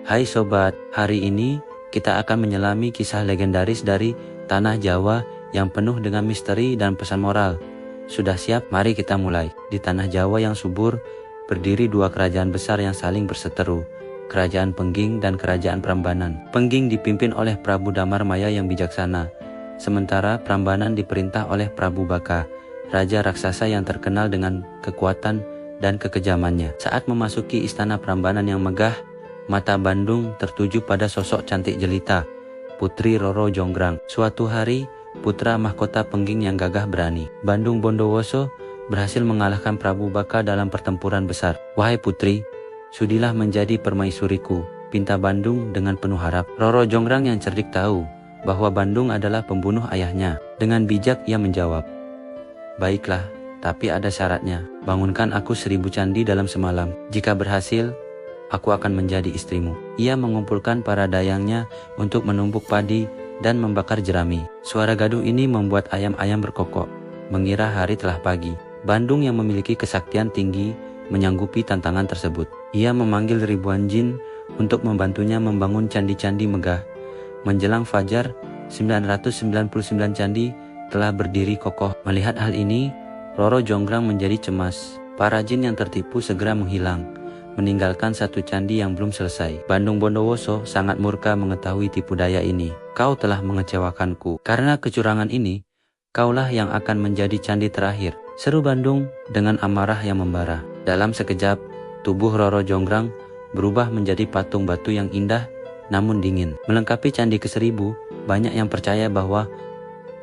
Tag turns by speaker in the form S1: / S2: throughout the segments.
S1: Hai sobat, hari ini kita akan menyelami kisah legendaris dari tanah Jawa yang penuh dengan misteri dan pesan moral. Sudah siap? Mari kita mulai. Di tanah Jawa yang subur, berdiri dua kerajaan besar yang saling berseteru. Kerajaan Pengging dan Kerajaan Prambanan. Pengging dipimpin oleh Prabu Damarmaya yang bijaksana, sementara Prambanan diperintah oleh Prabu Baka, raja raksasa yang terkenal dengan kekuatan dan kekejamannya. Saat memasuki istana Prambanan yang megah, mata Bandung tertuju pada sosok cantik jelita, Putri Roro Jonggrang. Suatu hari, putra mahkota Pengging yang gagah berani, Bandung Bondowoso, berhasil mengalahkan Prabu Baka dalam pertempuran besar. "Wahai putri, sudilah menjadi permaisuriku," pinta Bandung dengan penuh harap. Roro Jonggrang yang cerdik tahu bahwa Bandung adalah pembunuh ayahnya. Dengan bijak ia menjawab, "Baiklah, tapi ada syaratnya. Bangunkan aku 1000 candi dalam semalam. Jika berhasil, aku akan menjadi istrimu." Ia mengumpulkan para dayangnya untuk menumbuk padi dan membakar jerami. Suara gaduh ini membuat ayam-ayam berkokok, mengira hari telah pagi. Bandung yang memiliki kesaktian tinggi menyanggupi tantangan tersebut. Ia memanggil ribuan jin untuk membantunya membangun candi-candi megah. Menjelang fajar, 999 candi telah berdiri kokoh. Melihat hal ini, Roro Jonggrang menjadi cemas. Para jin yang tertipu segera menghilang, meninggalkan satu candi yang belum selesai. Bandung Bondowoso sangat murka mengetahui tipu daya ini. "Kau telah mengecewakanku. Karena kecurangan ini, kaulah yang akan menjadi candi terakhir," seru Bandung dengan amarah yang membara. Dalam sekejap, tubuh Roro Jonggrang berubah menjadi patung batu yang indah namun dingin. Melengkapi candi ke-1000, banyak yang percaya bahwa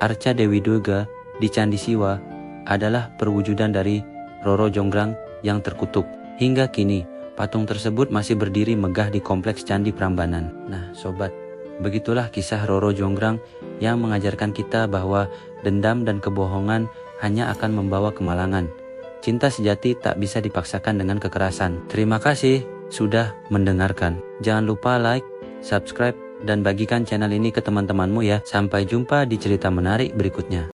S1: Arca Dewi Durga di Candi Siwa adalah perwujudan dari Roro Jonggrang yang terkutuk. Hingga kini, patung tersebut masih berdiri megah di kompleks Candi Prambanan. Nah sobat, begitulah kisah Roro Jonggrang yang mengajarkan kita bahwa dendam dan kebohongan hanya akan membawa kemalangan. Cinta sejati tak bisa dipaksakan dengan kekerasan. Terima kasih sudah mendengarkan. Jangan lupa like, subscribe, dan bagikan channel ini ke teman-temanmu ya. Sampai jumpa di cerita menarik berikutnya.